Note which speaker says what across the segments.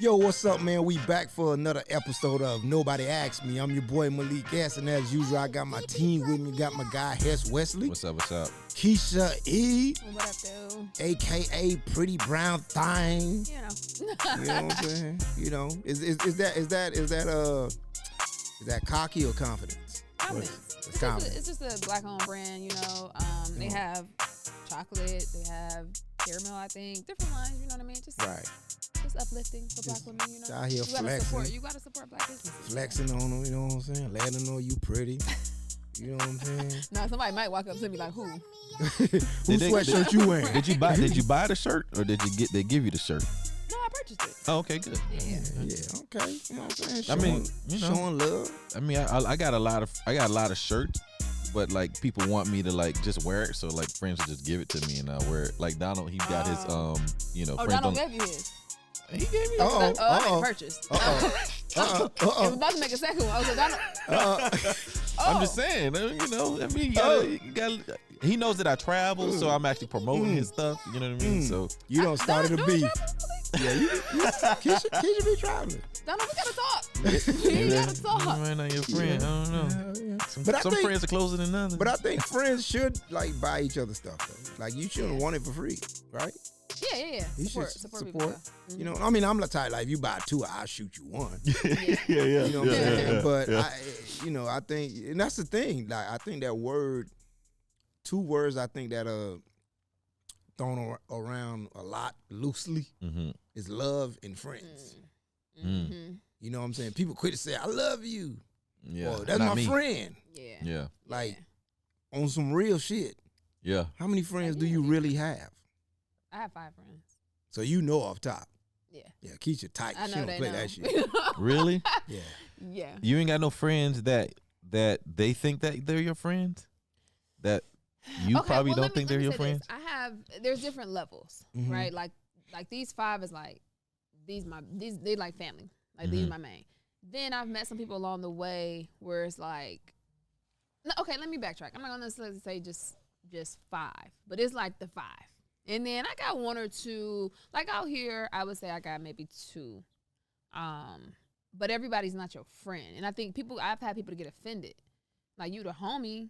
Speaker 1: Yo, what's up, man? We back for another episode of Nobody Asked Me. I'm your boy Malik S, and as usual, I got my team with me. Got my guy Hess Wesley.
Speaker 2: What's up? What's up?
Speaker 1: Keysha E,
Speaker 3: What up, dude?
Speaker 1: aka Pretty Brown Thing.
Speaker 3: You know.
Speaker 1: You know what I'm saying? You know, is that cocky or confidence?
Speaker 3: Confidence.
Speaker 1: It's confidence.
Speaker 3: It's just a black-owned brand, you know. They have chocolate, they have caramel, I think. Different lines, you know what I mean? Just uplifting for black women, you know.
Speaker 1: Out here flexing.
Speaker 3: You gotta support black businesses.
Speaker 1: Flexing on them, you know what I'm saying? Letting them know you pretty. You know what I'm saying?
Speaker 3: No, somebody might walk up to me like, who?
Speaker 1: Whose sweatshirt you wearing?
Speaker 2: Did you buy the shirt or did they give you the shirt?
Speaker 3: No, I purchased it.
Speaker 2: Oh, okay, good.
Speaker 1: Yeah, okay. You know what I'm saying?
Speaker 2: I mean,
Speaker 1: showing love.
Speaker 2: I mean, I got a lot of shirts, but like people want me to like just wear it, so like friends will just give it to me and I wear it. Like Donald, he got his
Speaker 3: Oh,
Speaker 2: friends
Speaker 3: Donald gave you his.
Speaker 2: He gave me.
Speaker 3: I didn't purchase. I was about to make a second one. I was like, Donald.
Speaker 2: I'm just saying, I mean, you gotta, he knows that I travel, so I'm actually promoting his stuff. You know what I mean? So
Speaker 1: you don't started a beef. Yeah, you Keisha be traveling.
Speaker 3: Donald, we gotta talk. We gotta talk.
Speaker 2: Right now, your friend. I don't know.
Speaker 1: Yeah.
Speaker 2: Some friends are closer than others.
Speaker 1: But I think friends should like buy each other stuff though. Like you shouldn't want it for free, right?
Speaker 3: Yeah.
Speaker 1: You
Speaker 3: Support people.
Speaker 1: Support. You know, I mean, I'm the type like if you buy two, I'll shoot you one.
Speaker 2: yeah.
Speaker 1: You know what I'm saying? But
Speaker 2: yeah.
Speaker 1: I think, and that's the thing. Like I think that word, two words, I think that thrown around a lot loosely is love and friends.
Speaker 3: Mm-hmm.
Speaker 1: You know what I'm saying? People quit to say I love you.
Speaker 2: Yeah,
Speaker 1: Or, that's
Speaker 2: not
Speaker 1: my
Speaker 2: me.
Speaker 1: friend.
Speaker 2: Yeah.
Speaker 1: Like on some real shit.
Speaker 2: Yeah.
Speaker 1: How many friends do you really have?
Speaker 3: I have 5 friends.
Speaker 1: So you know off top.
Speaker 3: Yeah.
Speaker 1: Yeah, Keisha tight.
Speaker 3: I
Speaker 1: She
Speaker 3: know
Speaker 1: don't
Speaker 3: they
Speaker 1: play
Speaker 3: know.
Speaker 1: that shit.
Speaker 2: Really?
Speaker 1: Yeah.
Speaker 3: Yeah.
Speaker 2: You ain't got no friends that they think that they're your friends? That you
Speaker 3: Okay,
Speaker 2: probably
Speaker 3: well,
Speaker 2: don't think they're your friends?
Speaker 3: There's different levels,
Speaker 1: Mhm.
Speaker 3: right? Like these 5 is like these they like family. Like these my main. Then I've met some people along the way where it's like, no, okay, let me backtrack. I'm not gonna necessarily say just 5, but it's like the 5. And then I got 1 or 2, like out here, I would say I got maybe 2. But everybody's not your friend. And I think I've had people to get offended. Like you the homie,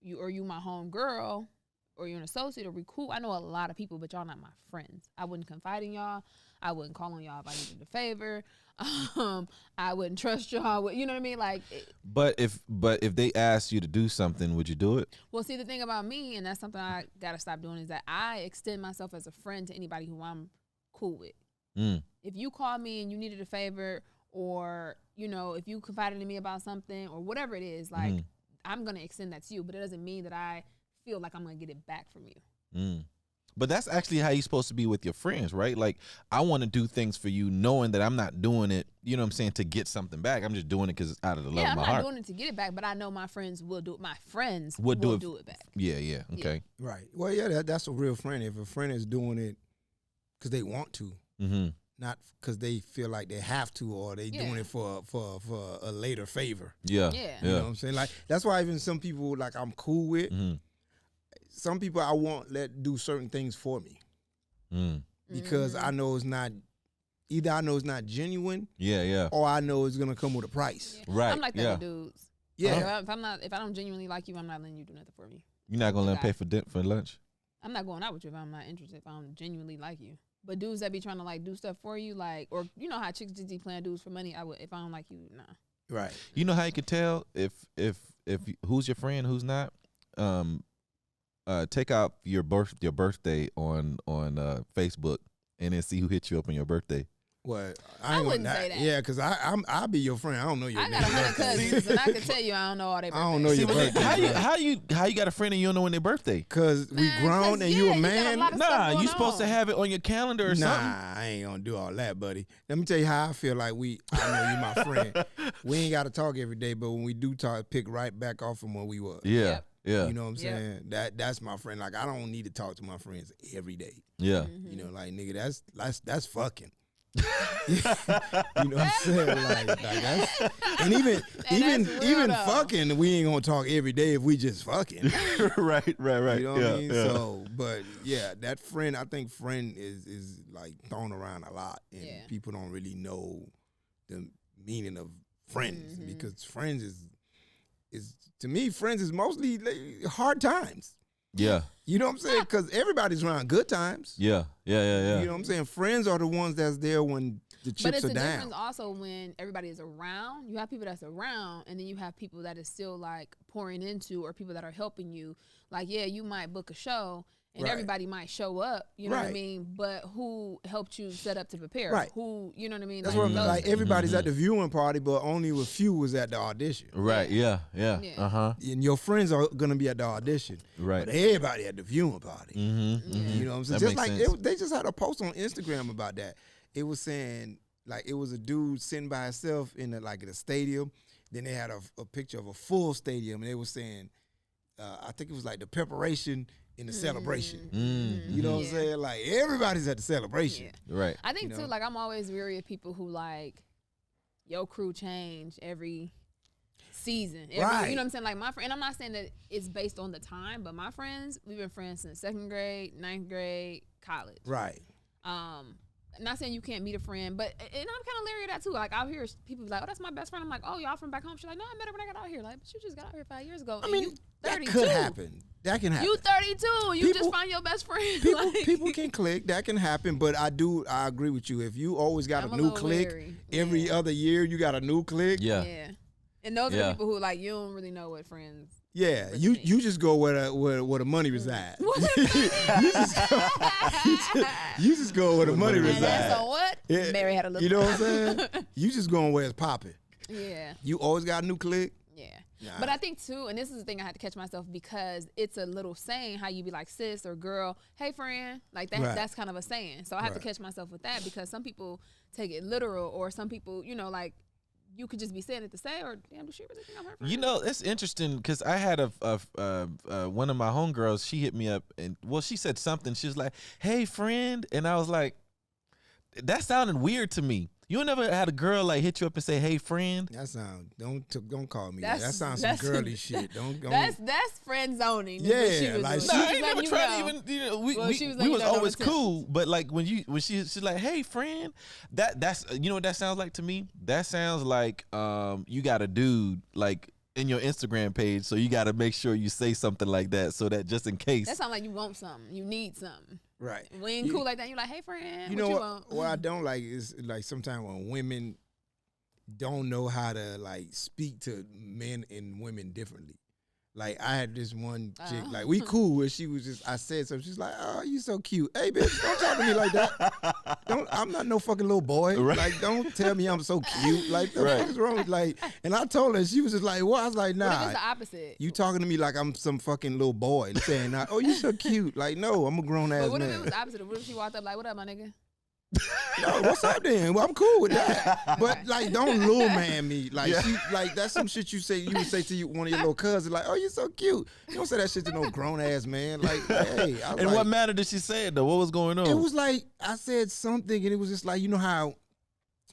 Speaker 3: you my home girl, or you're an associate, or we cool. I know a lot of people, but y'all not my friends. I wouldn't confide in y'all. I wouldn't call on y'all if I needed a favor. I wouldn't trust y'all. You know what I mean? Like,
Speaker 2: But if they asked you to do something, would you do it?
Speaker 3: well, see, the thing about me, and that's something I gotta stop doing, is that I extend myself as a friend to anybody who I'm cool with. If you call me and you needed a favor, or if you confided in me about something, or whatever it is, like I'm gonna extend that to you. But it doesn't mean that I feel like I'm gonna get it back from you.
Speaker 2: But that's actually how you're supposed to be with your friends, right? Like, I want to do things for you knowing that I'm not doing it, you know what I'm saying, to get something back. I'm just doing it because it's out of the love of my heart.
Speaker 3: I'm not doing it to get it back, but I know my friends will do it. My friends will do it back.
Speaker 2: Yeah, okay.
Speaker 1: Right. Well, yeah, that's a real friend. If a friend is doing it because they want to, not because they feel like they have to, or they doing it for a later favor.
Speaker 2: Yeah.
Speaker 1: You know what I'm saying? Like that's why even some people like I'm cool with. Some people I won't let do certain things for me because I know it's not. Either I know it's not genuine, or I know it's gonna come with a price.
Speaker 3: Yeah.
Speaker 2: Right.
Speaker 3: I'm like that with dudes.
Speaker 1: Yeah.
Speaker 3: Like, if I don't genuinely like you, I'm not letting you do nothing for me.
Speaker 2: You're not gonna let them pay for lunch?
Speaker 3: I'm not going out with you if I'm not interested. If I don't genuinely like you. But dudes that be trying to like do stuff for you, like, or you know how chicks just be playing dudes for money. I would, if I don't like you, nah.
Speaker 1: Right.
Speaker 2: You know how you can tell if who's your friend, who's not? Take out your birthday on Facebook and then see who hit you up on your birthday.
Speaker 1: What?
Speaker 3: I wouldn't say that.
Speaker 1: Yeah, because I'll be your friend. I don't know your
Speaker 3: I
Speaker 1: name.
Speaker 3: got 100 cousins, and I can tell you I don't know all their birthdays.
Speaker 1: I don't know your birthday.
Speaker 2: How you got a friend and you don't know when their birthday?
Speaker 1: Because we grown and you a man.
Speaker 2: Nah, you supposed to have it on your calendar or something.
Speaker 1: Nah, I ain't gonna do all that, buddy. Let me tell you how I feel like I know you my friend. We ain't got to talk every day, but when we do talk, pick right back off from where we were.
Speaker 2: Yeah.
Speaker 3: Yep.
Speaker 2: Yeah.
Speaker 1: You know what I'm saying? That's my friend. Like I don't need to talk to my friends every day.
Speaker 2: Yeah.
Speaker 1: You know, like nigga, that's fucking. You know what I'm saying? Like that's, and even
Speaker 3: though.
Speaker 1: fucking, we ain't gonna talk every day if we just fucking.
Speaker 2: right.
Speaker 1: You know what I mean?
Speaker 2: Yeah.
Speaker 1: So, but yeah, that friend, I think friend is like thrown around a lot, and people don't really know the meaning of friends because friends is to me, friends is mostly like, hard times.
Speaker 2: Yeah.
Speaker 1: You know what I'm saying? Because everybody's around good times.
Speaker 2: Yeah.
Speaker 1: You know what I'm saying? Friends are the ones that's there when the chips are down.
Speaker 3: But it's a difference also when everybody is around. You have people that's around, and then you have people that is still like pouring into, or people that are helping you. Like, yeah, you might book a show, and everybody might show up. You know what I mean? But who helped you set up to prepare?
Speaker 1: Right.
Speaker 3: Who, you know what I mean?
Speaker 1: That's what I'm like. Everybody's at the viewing party, but only a few was at the audition.
Speaker 2: Right. Yeah. Uh-huh.
Speaker 1: And your friends are gonna be at the audition.
Speaker 2: Right.
Speaker 1: But everybody at the viewing party.
Speaker 2: Mm-hmm.
Speaker 1: You know what I'm saying?
Speaker 2: That
Speaker 1: Just like
Speaker 2: makes sense.
Speaker 1: they just had a post on Instagram about that. It was saying like it was a dude sitting by himself in a stadium. Then they had a picture of a full stadium, and they were saying, I think it was like the preparation in the celebration. You know what I'm saying? Like everybody's at the celebration.
Speaker 2: Right.
Speaker 3: I think
Speaker 1: You
Speaker 3: too,
Speaker 1: know?
Speaker 3: like I'm always weary of people who like your crew change every season.
Speaker 1: Right.
Speaker 3: You know what I'm saying? Like my friend, and I'm not saying that it's based on the time, but my friends, we've been friends since 2nd grade, 9th grade, college.
Speaker 1: Right.
Speaker 3: I'm not saying you can't meet a friend, but and I'm kind of leery of that too. Like out here, people be like, "Oh, that's my best friend." I'm like, "Oh, y'all from back home?" She's like, "No, I met her when I got out here." Like, but you just got out here 5 years ago.
Speaker 1: I
Speaker 3: and
Speaker 1: mean,
Speaker 3: you
Speaker 1: that
Speaker 3: 32.
Speaker 1: could happen. That can happen.
Speaker 3: You 32. You
Speaker 1: People-
Speaker 3: just find your best friend.
Speaker 1: People,
Speaker 3: Like,
Speaker 1: people can click. That can happen. But I agree with you. If you always got
Speaker 3: I'm
Speaker 1: a
Speaker 3: a
Speaker 1: new
Speaker 3: little
Speaker 1: click
Speaker 3: wary.
Speaker 1: every
Speaker 3: Yeah.
Speaker 1: other year, you got a new click.
Speaker 2: Yeah.
Speaker 3: Yeah. And those are
Speaker 2: Yeah.
Speaker 3: the people who like you don't really know what friends.
Speaker 1: Yeah,
Speaker 3: For
Speaker 1: you
Speaker 3: me.
Speaker 1: you just go where the money resides. you just go where the money
Speaker 3: And
Speaker 1: resides.
Speaker 3: that's on what?
Speaker 1: Yeah.
Speaker 3: Mary had a little.
Speaker 1: You know what I'm saying? You just going where it's popping.
Speaker 3: Yeah.
Speaker 1: You always got a new click.
Speaker 3: Yeah.
Speaker 1: Nah.
Speaker 3: But I think too, and this is the thing I had to catch myself because it's a little saying how you be like sis or girl, hey friend, like that.
Speaker 1: Right.
Speaker 3: That's kind of a saying. So I have to
Speaker 1: Right.
Speaker 3: catch myself with that because some people take it literal, or some people, you know, like you could just be saying it to say, or damn, does she really think I'm her friend?
Speaker 2: You know, it's interesting because I had one of my homegirls. She hit me up and she said something. She was like, "Hey, friend," and I was like, "That sounded weird to me." You never had a girl like hit you up and say, "Hey, friend"?
Speaker 1: That sound don't call me that. That
Speaker 3: That's-
Speaker 1: sounds some
Speaker 3: that's-
Speaker 1: girly shit. Don't
Speaker 3: That's friend zoning. is what
Speaker 1: Yeah,
Speaker 3: she was
Speaker 1: like
Speaker 3: doing.
Speaker 1: she-
Speaker 2: No, I
Speaker 3: was
Speaker 2: ain't never
Speaker 3: letting you
Speaker 2: tried
Speaker 3: know.
Speaker 2: to even. You know, we
Speaker 3: Well, she was
Speaker 2: we
Speaker 3: letting
Speaker 2: was
Speaker 3: you know
Speaker 2: always
Speaker 3: don't attempt.
Speaker 2: cool, but like when she's like, "Hey, friend," that's you know what that sounds like to me. That sounds like you got a dude like in your Instagram page, so you got to make sure you say something like that, so that just in case.
Speaker 3: That sounds like you want something. You need something.
Speaker 1: right.
Speaker 3: We ain't cool like that. You like, hey friend,
Speaker 1: You
Speaker 3: what
Speaker 1: know
Speaker 3: you
Speaker 1: what?
Speaker 3: want?
Speaker 1: What I don't like is like sometimes when women don't know how to like speak to men and women differently. Like I had this one chick, like we cool, where she was just I said something, she's like, "Oh, you so cute. Hey bitch, don't talk to me like that. I'm not no fucking little boy.
Speaker 2: Right.
Speaker 1: Like don't tell me I'm so cute. Like the
Speaker 2: Right.
Speaker 1: fuck is wrong with like?" And I told her, she was just like, "What?" I was like,
Speaker 3: What if
Speaker 1: "Nah.
Speaker 3: it's the opposite?
Speaker 1: You talking to me like I'm some fucking little boy and saying, "Oh, you so cute." Like, no, I'm a grown ass
Speaker 3: But what if it
Speaker 1: man.
Speaker 3: was the opposite? What if she walked up like, what up, my nigga?
Speaker 1: No, what's up then? Well, I'm cool with that. But like, don't little man me. Like, she, like that's some shit you would say to one of your little cousins. Like, "Oh, you so cute." You don't say that shit to no grown ass man. Like, hey, I was
Speaker 2: In
Speaker 1: like,
Speaker 2: what manner did she say it though? What was going on?
Speaker 1: it was like I said something, and it was just like, you know how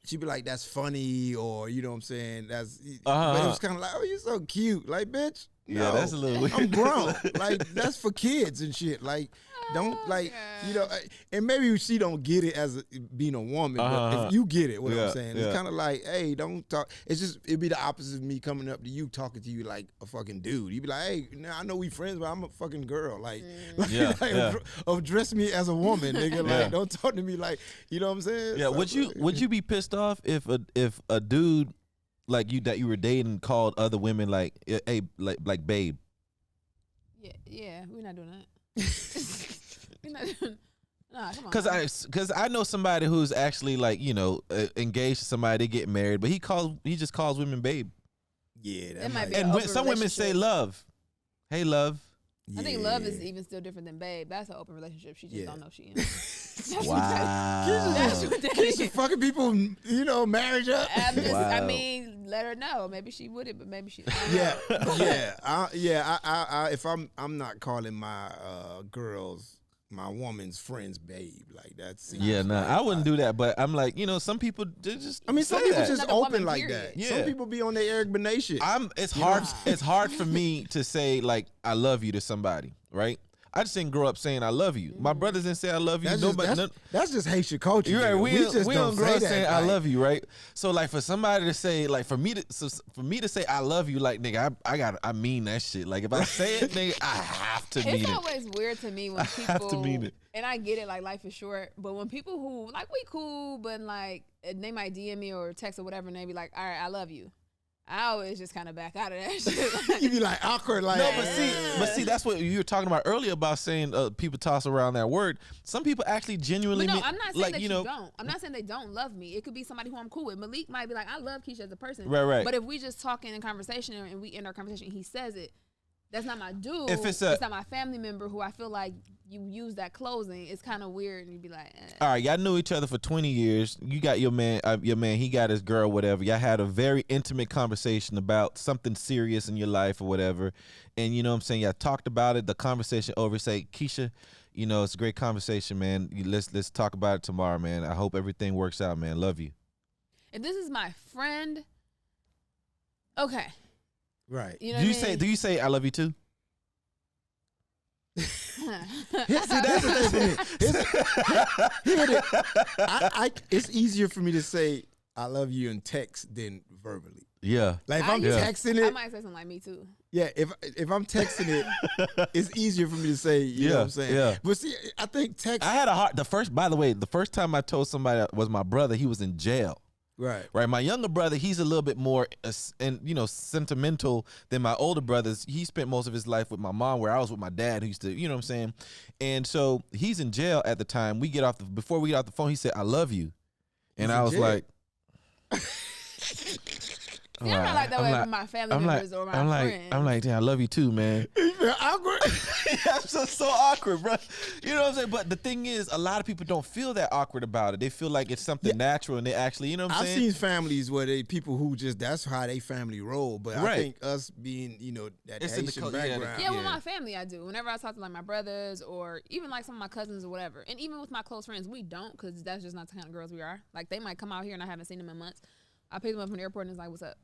Speaker 1: she'd be like, "That's funny," or you know what I'm saying? That's. But it was kind of like, "Oh, you so cute." Like, bitch.
Speaker 2: Yeah,
Speaker 1: no,
Speaker 2: that's a little weird.
Speaker 1: I'm grown. Like, that's for kids and shit. Like, don't like, you know, and maybe she don't get it as being a woman, but if you get it, what
Speaker 2: Yeah,
Speaker 1: I'm saying,
Speaker 2: yeah.
Speaker 1: it's kind of like, hey, don't talk. It's just, it'd be the opposite of me coming up to you, talking to you like a fucking dude. You'd be like, "Hey, now I know we friends, but I'm a fucking girl." Like,
Speaker 2: Yeah, yeah.
Speaker 1: address me as a woman, nigga. Like,
Speaker 2: Yeah.
Speaker 1: don't talk to me like, you know what I'm saying?
Speaker 2: Yeah,
Speaker 1: So,
Speaker 2: would you be pissed off if a dude like you that you were dating called other women like hey like babe?
Speaker 3: Yeah, we're not doing that. We're not doing. Nah, come on.
Speaker 2: Cause I know somebody who's actually like engaged to somebody, they get married, but he just calls women babe.
Speaker 1: Yeah,
Speaker 3: That might be
Speaker 2: And
Speaker 3: an
Speaker 2: when,
Speaker 3: open
Speaker 2: some women say
Speaker 3: relationship.
Speaker 2: love. Hey love.
Speaker 3: I think love is even still different than babe. That's an open relationship. She just
Speaker 1: Yeah.
Speaker 3: don't know she in. That's
Speaker 2: Wow.
Speaker 3: what that
Speaker 1: Keysha
Speaker 3: is.
Speaker 1: fucking people, you know, marriage up.
Speaker 3: I
Speaker 2: Wow.
Speaker 3: mean, let her know. Maybe she would it, but maybe she.
Speaker 1: Yeah, yeah. If I'm not calling my girls my woman's friend's babe. Like that's
Speaker 2: Yeah, nah, I wouldn't do that. But I'm like, some people they just.
Speaker 1: I mean, some
Speaker 2: say
Speaker 1: people
Speaker 2: that.
Speaker 1: just
Speaker 3: Another
Speaker 1: open
Speaker 3: woman,
Speaker 1: like
Speaker 3: period.
Speaker 1: that.
Speaker 2: Yeah.
Speaker 1: Some people be on their Eric Benet shit.
Speaker 2: It's hard. It's hard for me to say like I love you to somebody, right? I just didn't grow up saying I love you. My brothers didn't say I love you.
Speaker 1: That's just Haitian culture.
Speaker 2: You're right.
Speaker 1: dude.
Speaker 2: We don't grow up saying I
Speaker 1: like,
Speaker 2: love you, right? So like for somebody to say like for me to say I love you, like nigga, I mean that shit. Like if I say it, nigga, I have to mean it.
Speaker 3: It's always weird to me when people
Speaker 2: have to mean it.
Speaker 3: And I get it, like life is short, but when people who like we cool, but like they might DM me or text or whatever, and they be like, "All right, I love you." I always just kind of back out of that shit. Like,
Speaker 1: you be like awkward, like
Speaker 2: No, but see, that's what you were talking about earlier about saying people toss around that word. Some people actually genuinely
Speaker 3: but no,
Speaker 2: mean,
Speaker 3: I'm not saying
Speaker 2: like
Speaker 3: that
Speaker 2: you
Speaker 3: you
Speaker 2: know,
Speaker 3: don't. I'm not saying they don't love me. It could be somebody who I'm cool with. Malik might be like, I love Keysha as a person.
Speaker 2: Right.
Speaker 3: But if we just talking in conversation and we end our conversation and he says it, that's not my dude.
Speaker 2: If it's
Speaker 3: not my family member who I feel like you use that closing. It's kind of weird, and you'd be like,
Speaker 2: all right, y'all knew each other for 20 years. You got your man, he got his girl, whatever. Y'all had a very intimate conversation about something serious in your life or whatever. And you know what I'm saying? Y'all talked about it. The conversation over. Say, Keysha, it's a great conversation, man. Let's talk about it tomorrow, man. I hope everything works out, man. Love you.
Speaker 3: If this is my friend, okay.
Speaker 1: right.
Speaker 3: You know
Speaker 2: Do you say I love you too?
Speaker 1: See, that's the thing for me. It's easier for me to say I love you in text than verbally.
Speaker 2: Yeah.
Speaker 1: Like if I'm texting
Speaker 3: I
Speaker 1: it,
Speaker 3: might say something like me too.
Speaker 1: yeah. If I'm texting it, it's easier for me to say. You know what I'm saying?
Speaker 2: Yeah.
Speaker 1: But see, I think text.
Speaker 2: I had a hard. The first time I told somebody was my brother. He was in jail.
Speaker 1: Right.
Speaker 2: My younger brother, he's a little bit more, sentimental than my older brothers. He spent most of his life with my mom, where I was with my dad, who used to, you know what I'm saying? And so he's in jail at the time. Before we get off the phone, he said, "I love you," and I was like.
Speaker 3: See, I'm not like that way with my family members or my friends.
Speaker 2: I'm like, damn, I love you too, man.
Speaker 1: You feel awkward?
Speaker 2: I'm so awkward, bro. You know what I'm saying? But the thing is, a lot of people don't feel that awkward about it. They feel like it's something natural, and they actually, you know what I'm saying?
Speaker 1: I've seen families where people who that's how they family roll. But I think us being, that
Speaker 2: It's in the
Speaker 1: Haitian
Speaker 2: culture,
Speaker 1: background.
Speaker 3: Yeah, with my family, I do. Whenever I talk to like my brothers or even like some of my cousins or whatever, and even with my close friends, we don't, because that's just not the kind of girls we are. Like they might come out here and I haven't seen them in months. I pick them up from the airport and it's like, "What's up?"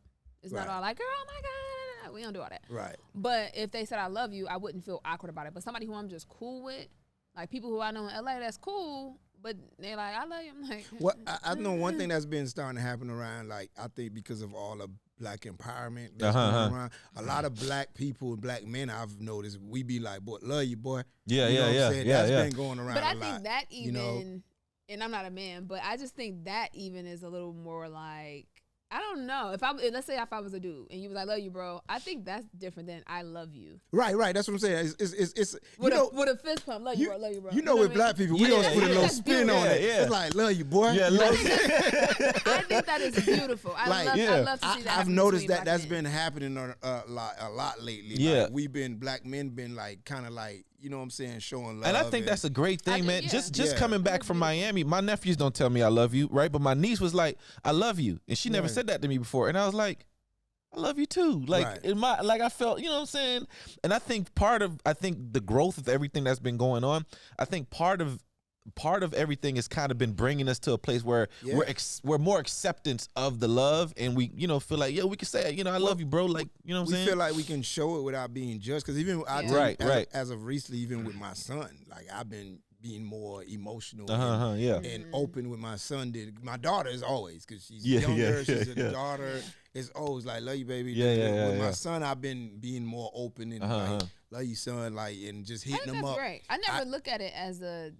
Speaker 3: It's not all like, "Girl, oh my God." We don't do all that.
Speaker 1: Right.
Speaker 3: But if they said I love you, I wouldn't feel awkward about it. But somebody who I'm just cool with, like people who I know in LA, that's cool. But they're like, "I love you." I'm like,
Speaker 1: Well, I know one thing that's been starting to happen around, like I think because of all the black empowerment that's going around, a lot of black people and black men I've noticed, we be like, "Boy, love you, boy."
Speaker 2: Yeah,
Speaker 1: you know what I'm saying? That's
Speaker 2: yeah.
Speaker 1: been going around.
Speaker 3: But I
Speaker 1: a
Speaker 3: think
Speaker 1: lot,
Speaker 3: that even,
Speaker 1: you know?
Speaker 3: and I'm not a man, but I just think that even is a little more like, I don't know. Let's say if I was a dude and you was like, "I love you, bro," I think that's different than "I love you."
Speaker 1: Right. That's what I'm saying. It's
Speaker 3: with a fist pump, "Love you, bro, love you, bro."
Speaker 1: You know, with black people, we don't put a little spin on it.
Speaker 2: Yeah.
Speaker 1: It's like, "Love you, boy."
Speaker 2: Yeah, love you.
Speaker 3: I think that is beautiful. I love to see that.
Speaker 1: I've noticed that
Speaker 3: that's
Speaker 1: been happening a lot lately.
Speaker 2: Yeah.
Speaker 1: Like, black men been like kind of like, you know what I'm saying, showing love.
Speaker 2: And I think that's a great thing, man.
Speaker 3: yeah.
Speaker 2: Just coming back from Miami, my nephews don't tell me I love you, right? But my niece was like, "I love you," and she never said that to me before, and I was like, "I love you too." Like I felt, you know what I'm saying? And I think the growth of everything that's been going on, I think part of everything has kind of been bringing us to a place where we're more acceptance of the love, and we, feel like, we can say, I love you, bro. Like, you know what I'm saying?
Speaker 1: We feel like we can show it without being judged. Because even as of recently, even with my son, like I've been being more emotional and open with my son than my daughter is always, because she's younger. She's a daughter. It's always like, "Love you, baby." With my son, I've been being more open and like, "Love you, son," like, and just hitting him up.
Speaker 3: Right. I never look at it as a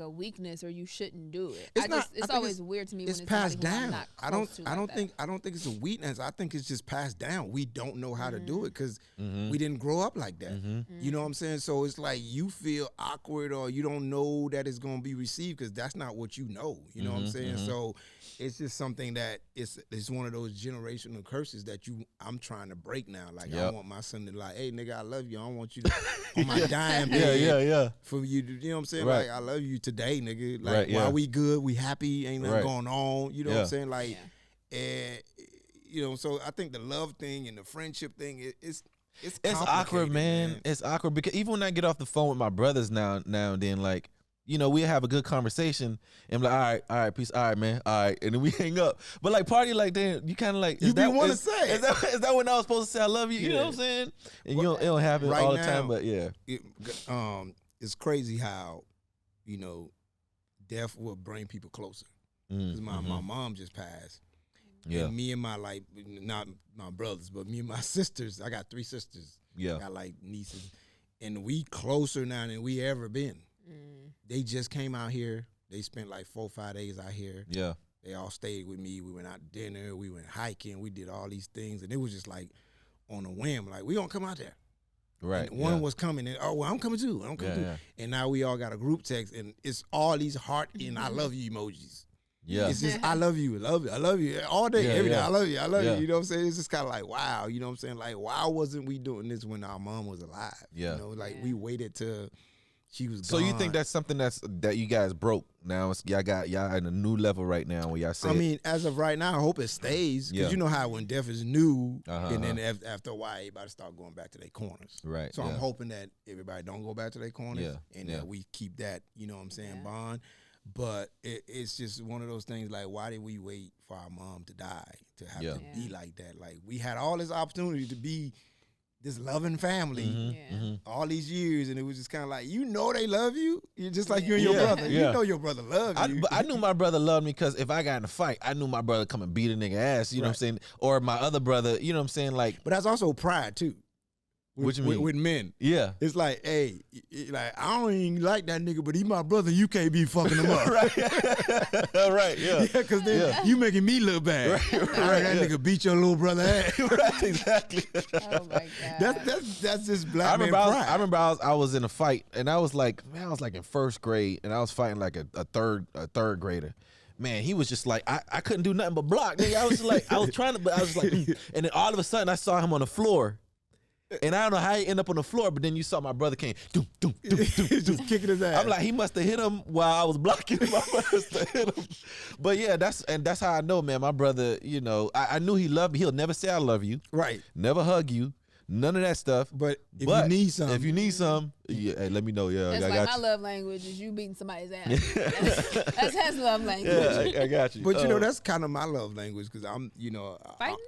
Speaker 3: weakness or you shouldn't do it. It's always weird to me when it's
Speaker 1: passed down. I don't
Speaker 3: think
Speaker 1: think it's a weakness. I think it's just passed down. We don't know how to do it because we didn't grow up like that. You know what I'm saying? So it's like you feel awkward or you don't know that it's gonna be received because that's not what you know. You know what I'm saying? So it's just something that it's one of those generational curses that I'm trying to break now. Like I want my son to like, "Hey nigga, I love you. I don't want you to on my dying bed for you to," you know what I'm saying?
Speaker 2: Right.
Speaker 1: Like, "I love you today, nigga. Like while we good, we happy, ain't nothing going on." You know what I'm saying? Like, and so I think the love thing and the friendship thing, It's
Speaker 2: awkward,
Speaker 1: complicated,
Speaker 2: man. It's awkward because even when I get off the phone with my brothers now and then, like, we have a good conversation and be like, all right, peace, all right, man, all right, and then we hang up. But like party like that, you kind of like
Speaker 1: You want to say
Speaker 2: is that when I was supposed to say I love you? You know what I'm saying? And it don't happen
Speaker 1: right
Speaker 2: all the
Speaker 1: now,
Speaker 2: time, but yeah,
Speaker 1: it's crazy how death will bring people closer. Because my mom just passed.
Speaker 2: Yeah.
Speaker 1: And me and my not my brothers, but me and my sisters. I got 3 sisters.
Speaker 2: Yeah.
Speaker 1: I got like nieces, and we closer now than we ever been. They just came out here. They spent like 4 or 5 days out here.
Speaker 2: Yeah.
Speaker 1: They all stayed with me. We went out to dinner. We went hiking. We did all these things, and it was just like on a whim. Like, we gonna come out there.
Speaker 2: Right.
Speaker 1: And one was coming, and I'm coming too. I'm coming too. Yeah. And now we all got a group text, and it's all these heart and I love you emojis.
Speaker 2: Yeah.
Speaker 1: It's just I love you all day, every day. I love you. You. You know what I'm saying? It's just kind of like, wow. You know what I'm saying? Like, why wasn't we doing this when our mom was alive?
Speaker 2: Yeah.
Speaker 1: We waited till she was
Speaker 2: so
Speaker 1: gone.
Speaker 2: You think that's something that you guys broke now? Y'all at a new level right now where y'all say.
Speaker 1: I mean, as of right now, I hope it stays because you know how when death is new, and then after a while, everybody start going back to their corners.
Speaker 2: Right.
Speaker 1: So I'm hoping that everybody don't go back to their corners, and that we keep that. You know what I'm saying? Bond. But it's just one of those things. Like, why did we wait for our mom to die to have to be like that? Like, we had all this opportunity to be this loving family all these years, and it was just kind of like, they love you. You're just like you and your brother. You know your brother loves you.
Speaker 2: But I knew my brother loved me because if I got in a fight, I knew my brother come and beat a nigga ass. You know what I'm saying? Or my other brother. You know what I'm saying? Like,
Speaker 1: but that's also pride too.
Speaker 2: What you mean?
Speaker 1: With men.
Speaker 2: Yeah.
Speaker 1: It's like, hey, like, I don't even like that nigga, but he my brother. You can't be fucking him up.
Speaker 2: Right, yeah.
Speaker 1: Yeah, because then you making me look bad. Right, that nigga beat your little brother ass.
Speaker 2: Right, exactly.
Speaker 3: Oh, my God.
Speaker 1: That's just black man pride.
Speaker 2: I remember I was in a fight, and I was like in first grade, and I was fighting like a third grader. Man, he was just like, I couldn't do nothing but block. Nigga. I was like, I was trying to, but I was like, and then all of a sudden I saw him on the floor. And I don't know how he ended up on the floor, but then you saw my brother came,
Speaker 1: just kicking his ass.
Speaker 2: I'm like, he must have hit him while I was blocking him. I must have hit him. But yeah, that's how I know, man. My brother, I knew he loved me. He'll never say I love you.
Speaker 1: Right.
Speaker 2: Never hug you. None of that stuff.
Speaker 1: But if you need some,
Speaker 2: hey, let me know. Yeah,
Speaker 3: that's
Speaker 2: I
Speaker 3: like
Speaker 2: got
Speaker 3: my
Speaker 2: you.
Speaker 3: love language is you beating somebody's ass. That's his love language.
Speaker 2: Yeah, I got you.
Speaker 1: But that's kind of my love language because I'm,
Speaker 3: fighting.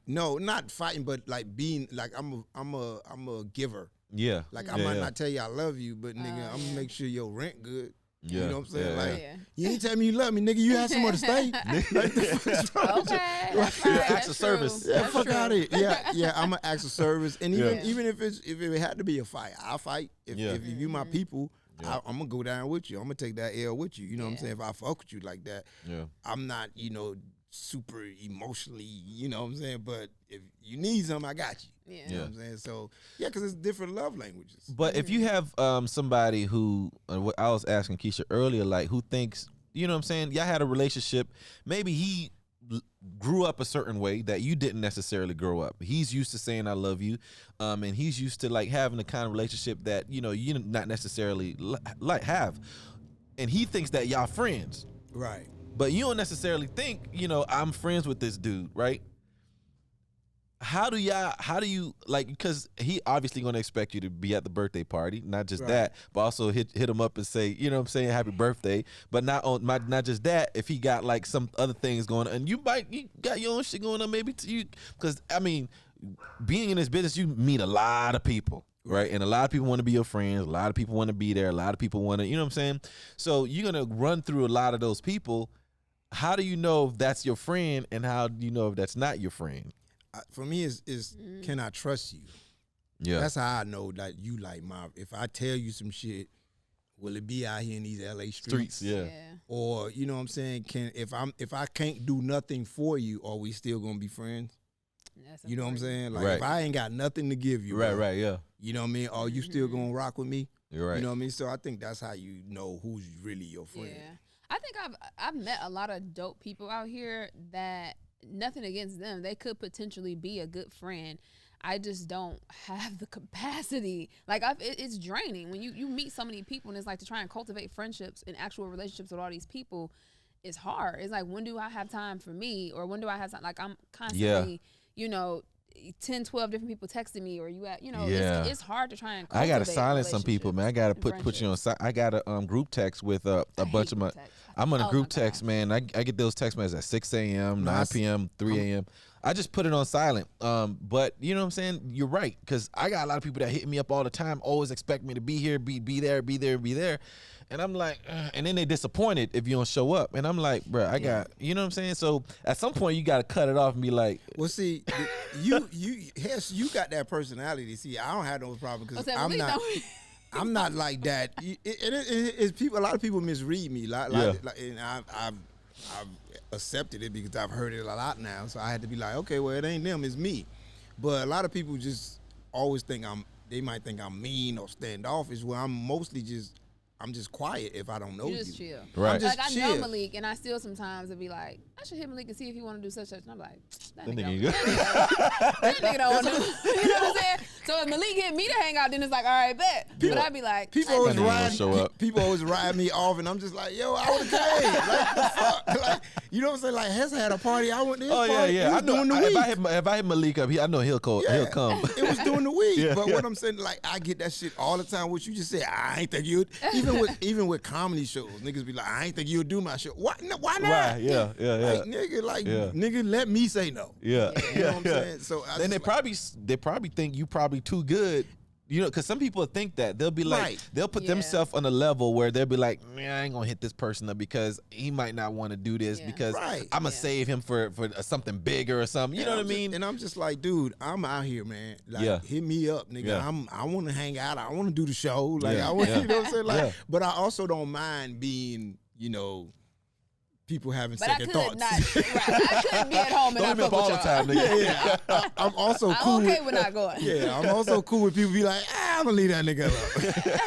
Speaker 1: No, not fighting, but like being like I'm a giver.
Speaker 2: Yeah.
Speaker 1: Like I might not tell you I love you, but nigga, I'm gonna make sure your rent good.
Speaker 2: Yeah.
Speaker 1: You know what I'm saying?
Speaker 2: Yeah.
Speaker 1: Like you ain't tell me you love me, nigga. You had somewhere to stay.
Speaker 3: Okay, that's right.
Speaker 2: Acts of service.
Speaker 1: Yeah, fuck out of here. Yeah, I'm an acts of service, and even if it had to be a fight, I'll fight. If you my people. I'm gonna go down with you. I'm gonna take that L with you. You know what I'm saying? If I fuck with you like that, I'm not, super emotionally, you know what I'm saying? But if you need something, I got you. You know what I'm saying? So, because it's different love languages.
Speaker 2: But if you have somebody who, what I was asking Keysha earlier, like who thinks, you know what I'm saying? Y'all had a relationship. Maybe he grew up a certain way that you didn't necessarily grow up. He's used to saying I love you, and he's used to like having the kind of relationship that, you not necessarily like have. And he thinks that y'all friends.
Speaker 1: Right.
Speaker 2: But you don't necessarily think, I'm friends with this dude, right? How do you like, because he obviously going to expect you to be at the birthday party, not just that, but also hit him up and say, you know what I'm saying, happy birthday. But not just that, if he got like some other things going on, and you got your own shit going on maybe to you, because I mean, being in this business, you meet a lot of people. Right. And a lot of people want to be your friends. A lot of people want to be there. A lot of people want to, you know what I'm saying? So you're going to run through a lot of those people. How do you know if that's your friend, and how do you know if that's not your friend?
Speaker 1: For me, is can I trust you?
Speaker 2: Yeah.
Speaker 1: That's how I know that you like if I tell you some shit, will it be out here in these LA streets?
Speaker 2: Yeah.
Speaker 1: Or, you know what I'm saying? If I can't do nothing for you, are we still going to be friends? You know what I'm saying? Like, if I ain't got nothing to give you,
Speaker 2: right, yeah.
Speaker 1: You know what I mean? Are you still gonna rock with me?
Speaker 2: You're right.
Speaker 1: You know what I mean? So I think that's how you know who's really your friend.
Speaker 3: Yeah, I think I've met a lot of dope people out here that, nothing against them, they could potentially be a good friend. I just don't have the capacity. Like, it's draining when you meet so many people, and it's like to try and cultivate friendships and actual relationships with all these people. It's hard. It's like, when do I have time for me, or when do I have time? Like, I'm constantly, 10, 12 different people texting me, or you at,
Speaker 2: Yeah.
Speaker 3: it's hard to try and
Speaker 2: I gotta
Speaker 3: cultivate
Speaker 2: silence some people, man. I gotta put you on.
Speaker 3: friendships.
Speaker 2: I got a group text with a
Speaker 3: I
Speaker 2: bunch
Speaker 3: hate
Speaker 2: of my.
Speaker 3: group texts.
Speaker 2: I'm on a
Speaker 3: Oh
Speaker 2: group
Speaker 3: my
Speaker 2: text,
Speaker 3: gosh.
Speaker 2: man. I get those text messages at 6 a.m., 9
Speaker 1: Nice.
Speaker 2: p.m., 3 a.m. I just put it on silent. But you know what I'm saying? You're right, because I got a lot of people that hit me up all the time, always expect me to be here, be there, be there, be there. And I'm like, and then they disappointed if you don't show up. And I'm like, bro, I got, you know what I'm saying? So at some point you got to cut it off and be like,
Speaker 1: Well, see, you Hess, you got that personality. See, I don't have those problems because I'm not like that. It's people. A lot of people misread me. And I've accepted it because I've heard it a lot now. So I had to be like, okay, well, it ain't them, it's me. But a lot of people just always think they might think I'm mean or standoffish. Well, I'm just quiet if I don't know you.
Speaker 3: You just chill.
Speaker 2: Right.
Speaker 1: I'm just
Speaker 3: Like I
Speaker 1: chill.
Speaker 3: know Malik, and I still sometimes will be like, I should hit Malik and see if he want to do such. And I'm like, that
Speaker 2: That
Speaker 3: nigga,
Speaker 2: nigga
Speaker 3: that nigga don't want to. You know what I'm saying? So if Malik hit me to hang out, then it's like, all right, bet. But I'd be like,
Speaker 1: People always
Speaker 2: That nigga
Speaker 1: ride.
Speaker 2: gonna show up.
Speaker 1: People always ride me off, and I'm just like, yo, I would have came. Like, the fuck? Like, you know what I'm saying? Like, Hess had a party. I went to his
Speaker 2: oh
Speaker 1: party.
Speaker 2: yeah.
Speaker 1: It was
Speaker 2: I know.
Speaker 1: during the week.
Speaker 2: If I hit Malik up, I know he'll come.
Speaker 1: Yeah.
Speaker 2: He'll come.
Speaker 1: It was during the week.
Speaker 2: Yeah,
Speaker 1: But
Speaker 2: yeah.
Speaker 1: what I'm saying, like, I get that shit all the time. What you just said, I ain't think you'd. Even with comedy shows, niggas be like, I ain't think you'd do my show. Why? No, why not?
Speaker 2: Right. Yeah.
Speaker 1: Like, nigga, let me say no.
Speaker 2: Yeah.
Speaker 1: You know what I'm saying? So
Speaker 2: Then they probably think you probably too good. You know, because some people think that they'll be like,
Speaker 1: Right.
Speaker 2: they'll put
Speaker 3: Yeah.
Speaker 2: themselves on a level where they'll be like, man, I ain't gonna hit this person up because he might not want to do this
Speaker 3: Yeah.
Speaker 2: because
Speaker 1: Right.
Speaker 2: I'm gonna
Speaker 3: Yeah.
Speaker 2: save him for something bigger or something. You know what I mean?
Speaker 1: And I'm just like, dude, I'm out here, man. Like,
Speaker 2: Yeah.
Speaker 1: hit me up, nigga.
Speaker 2: Yeah.
Speaker 1: I want to hang out. I want to do the show. Like,
Speaker 2: Yeah.
Speaker 1: I want,
Speaker 2: Yeah.
Speaker 1: you know what I'm saying? Like,
Speaker 2: Yeah.
Speaker 1: but I also don't mind being, people having
Speaker 3: but I
Speaker 1: second
Speaker 3: could
Speaker 1: thoughts.
Speaker 3: not. Right, I couldn't be at home and
Speaker 2: Don't
Speaker 3: not
Speaker 2: hit me
Speaker 3: fuck
Speaker 2: up all
Speaker 3: with
Speaker 2: the
Speaker 3: y'all.
Speaker 2: time, nigga.
Speaker 1: yeah, I'm also cool.
Speaker 3: I'm okay
Speaker 1: with,
Speaker 3: with not going.
Speaker 1: Yeah, I'm also cool with people be like, I'm gonna leave that nigga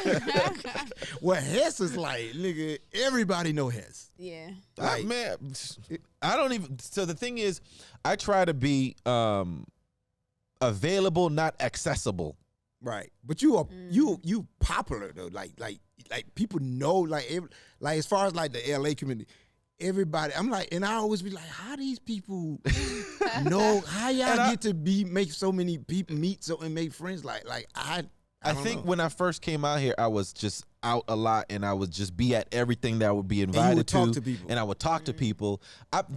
Speaker 1: alone. Well, Hess is like, nigga, everybody know Hess.
Speaker 3: Yeah.
Speaker 1: Like,
Speaker 2: Man, I don't even. So the thing is, I try to be available, not accessible.
Speaker 1: right. But you are you popular though. Like people know. Like as far as like the LA community. Everybody, I'm like, and I always be like, how these people know? How y'all get to make so many people meet and make friends? Like I don't
Speaker 2: think
Speaker 1: know.
Speaker 2: when I first came out here, I was just out a lot, and I would just be at everything that I would be invited
Speaker 1: would talk to people.
Speaker 2: and I would talk to people.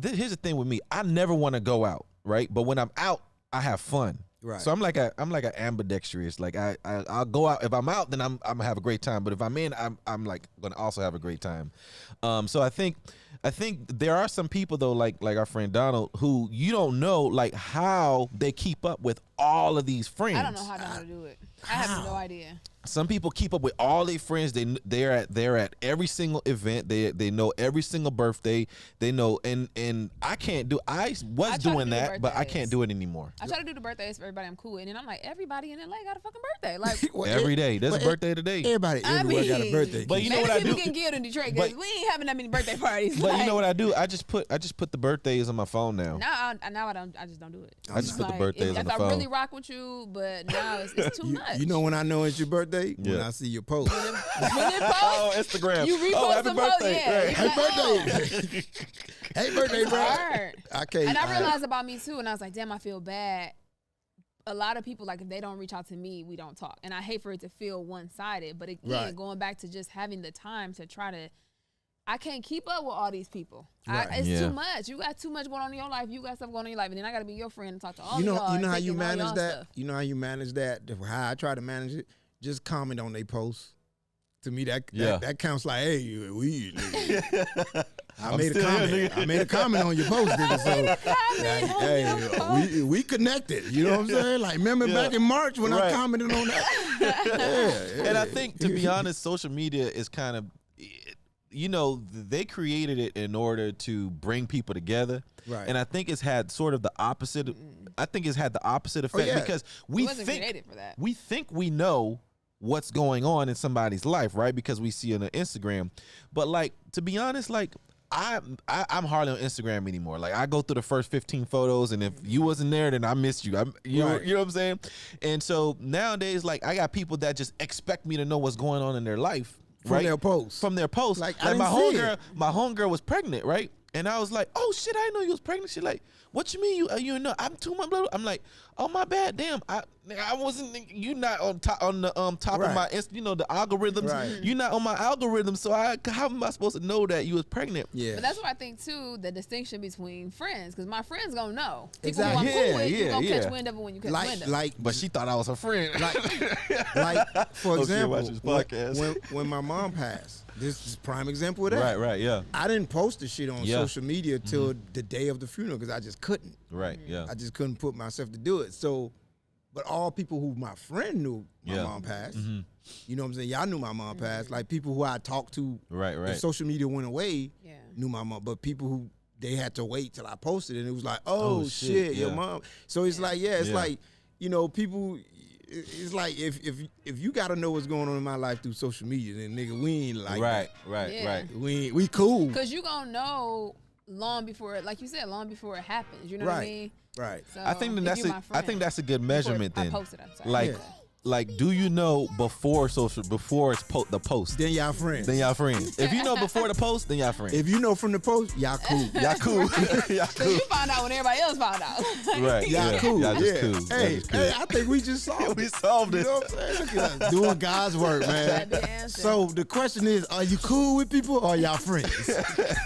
Speaker 2: Here's the thing with me: I never want to go out, right? But when I'm out, I have fun.
Speaker 1: Right.
Speaker 2: So I'm like an ambidextrous. Like I'll go out. If I'm out, then I'm gonna have a great time. But if I'm in, I'm like gonna also have a great time. So I think there are some people though, like our friend Donald, who you don't know like how they keep up with all of these friends.
Speaker 3: I don't know how to do it. I have no idea.
Speaker 2: Some people keep up with all their friends. They're at every single event. They know every single birthday. They know and I can't do. I was
Speaker 3: try to
Speaker 2: doing
Speaker 3: do
Speaker 2: that, but I
Speaker 3: birthdays.
Speaker 2: can't do it anymore.
Speaker 3: I try to do the birthdays for everybody I'm cool with, and then I'm like, everybody in LA got a fucking birthday. Like,
Speaker 1: Well,
Speaker 2: Every day, there's a
Speaker 1: but
Speaker 2: birthday today.
Speaker 1: Everybody everywhere got a birthday.
Speaker 2: But you know
Speaker 3: maybe
Speaker 2: what I
Speaker 3: people
Speaker 2: do?
Speaker 3: can get in Detroit because
Speaker 2: But-
Speaker 3: we ain't having that many birthday parties.
Speaker 2: But you know what I do? I just put the birthdays on my phone now.
Speaker 3: Now I don't. I just don't do it.
Speaker 2: I just put the birthdays on the
Speaker 3: I
Speaker 2: phone.
Speaker 3: really rock with you, but now it's too much.
Speaker 1: You know when I know it's your birthday? When
Speaker 2: Yeah.
Speaker 1: I see your post.
Speaker 3: When it posts,
Speaker 2: Oh, Instagram.
Speaker 3: you repost
Speaker 2: oh, happy
Speaker 3: some posts,
Speaker 2: birthday.
Speaker 3: yeah.
Speaker 2: Right.
Speaker 3: You
Speaker 1: Hey, birthday. Hey, birthday,
Speaker 3: it's
Speaker 1: bro.
Speaker 3: hard.
Speaker 1: Okay.
Speaker 3: And I realized about me too, and I was like, damn, I feel bad. A lot of people, like, if they don't reach out to me, we don't talk. And I hate for it to feel one-sided. But again,
Speaker 1: Right.
Speaker 3: going back to just having the time to try to, I can't keep up with all these people.
Speaker 1: Right.
Speaker 3: It's
Speaker 2: Yeah.
Speaker 3: too much. You got too much going on in your life. You got stuff going on in your life. And then I got to be your friend and talk to all
Speaker 1: You know,
Speaker 3: of y'all.
Speaker 1: you know
Speaker 3: and
Speaker 1: how
Speaker 3: take
Speaker 1: you
Speaker 3: in all
Speaker 1: manage
Speaker 3: y'all
Speaker 1: that?
Speaker 3: stuff.
Speaker 1: You know how you manage that? How I try to manage it? Just comment on their posts. To me, that counts like, hey, we. Nigga. I made a
Speaker 2: still here,
Speaker 1: comment.
Speaker 2: nigga.
Speaker 1: I made a comment on your post, nigga. So,
Speaker 3: Comment on your post.
Speaker 1: we connected. You know what I'm saying? Like, remember back in March when I
Speaker 2: Right.
Speaker 1: commented on that? Yeah.
Speaker 2: And I think, to be honest, social media is kind of, they created it in order to bring people together.
Speaker 1: Right.
Speaker 2: And I think it's had sort of the opposite. I think it's had the opposite effect
Speaker 1: yeah.
Speaker 2: because
Speaker 3: It
Speaker 2: we
Speaker 3: wasn't created for that.
Speaker 2: think we know what's going on in somebody's life, right? Because we see it on Instagram. But like, to be honest, like I'm hardly on Instagram anymore. Like I go through the first 15 photos, and if you wasn't there, then I missed you. You know what I'm saying? And so nowadays, like I got people that just expect me to know what's going on in their life.
Speaker 1: From their posts.
Speaker 2: From their posts.
Speaker 1: Like, I
Speaker 2: Like
Speaker 1: didn't see it.
Speaker 2: my homegirl was pregnant, right? And I was like, oh shit, I didn't know you was pregnant. She like, what you mean you know I'm 2 months blah, blah. I'm like, oh my bad, damn. I wasn't, you not on top of my the algorithms.
Speaker 1: Right.
Speaker 2: You not on my algorithm, so how am I supposed to know that you was pregnant?
Speaker 1: Yeah.
Speaker 3: But that's what I think too, the distinction between friends, because my friends gonna know. People
Speaker 1: Exactly.
Speaker 3: who I'm cool with, you
Speaker 2: Yeah,
Speaker 3: gonna
Speaker 2: yeah.
Speaker 3: catch wind of it when you catch wind of it.
Speaker 2: But she thought I was her friend.
Speaker 1: Like for example,
Speaker 2: watch this podcast.
Speaker 1: when my mom passed, this is prime example of that.
Speaker 2: Right, yeah.
Speaker 1: I didn't post the shit on
Speaker 2: Yeah.
Speaker 1: social media till the day of the funeral because I just couldn't.
Speaker 2: Right, yeah.
Speaker 1: I just couldn't put myself to do it. So, but all people who my friend knew my mom passed, you know what I'm saying? Y'all knew my mom passed. Like people who I talked to,
Speaker 2: Right.
Speaker 1: if social media went away,
Speaker 3: Yeah.
Speaker 1: knew my mom. But people who they had to wait till I posted it, and it was like, oh,
Speaker 2: shit,
Speaker 1: your
Speaker 2: yeah.
Speaker 1: mom. So it's like, it's
Speaker 2: Yeah.
Speaker 1: like, people. It's like if you gotta know what's going on in my life through social media, then nigga, we ain't like
Speaker 2: Right.
Speaker 3: Yeah.
Speaker 1: that. We cool.
Speaker 3: Because you gonna know long before, like you said, long before it happens. You know what I
Speaker 1: Right.
Speaker 3: mean?
Speaker 1: Right.
Speaker 3: So
Speaker 2: I think
Speaker 3: if
Speaker 2: that's
Speaker 3: you my friend,
Speaker 2: that's a good measurement
Speaker 3: before
Speaker 2: then.
Speaker 3: I posted, I'm sorry.
Speaker 2: Like,
Speaker 1: Yeah.
Speaker 2: like, do you know before it's the post?
Speaker 1: Then y'all friends.
Speaker 2: Then y'all friends. If you know before the post, then y'all friends.
Speaker 1: If you know from the post, y'all cool.
Speaker 2: Y'all cool. Y'all
Speaker 3: So
Speaker 2: cool.
Speaker 3: you found out when everybody else found out.
Speaker 2: Right.
Speaker 1: Y'all
Speaker 2: yeah.
Speaker 1: cool.
Speaker 2: Y'all just
Speaker 1: yeah.
Speaker 2: cool. Y'all
Speaker 1: Hey,
Speaker 2: just cool.
Speaker 1: hey, I think we just solved
Speaker 2: We
Speaker 1: it.
Speaker 2: solved
Speaker 1: You
Speaker 2: it.
Speaker 1: know what I'm saying? Look at us doing God's work, man.
Speaker 3: That's the answer.
Speaker 1: So the question is, are you cool with people or y'all friends?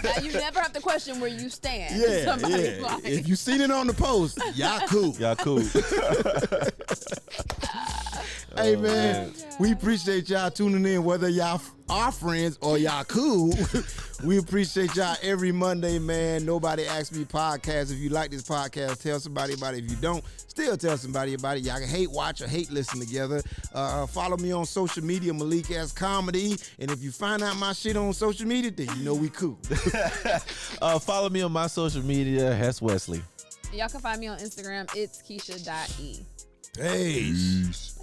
Speaker 3: Now you never have to question where you stand.
Speaker 1: Yeah,
Speaker 3: Somebody's
Speaker 1: yeah.
Speaker 3: like,
Speaker 1: If you seen it on the post, y'all cool.
Speaker 2: Y'all cool.
Speaker 1: Hey,
Speaker 2: Oh,
Speaker 1: man, we appreciate y'all tuning in, whether y'all are friends or y'all cool. We appreciate y'all every Monday, man. Nobody Asked Me podcast. If you like this podcast, tell somebody about it. If you don't, still tell somebody about it. Y'all can hate watch or hate listen together. Follow me on social media, Malik S Comedy. And if you find out my shit on social media, then you know we cool.
Speaker 2: Follow me on my social media, Hess Wesley.
Speaker 3: y'all can find me on Instagram. It's Keysha.E.
Speaker 1: Peace.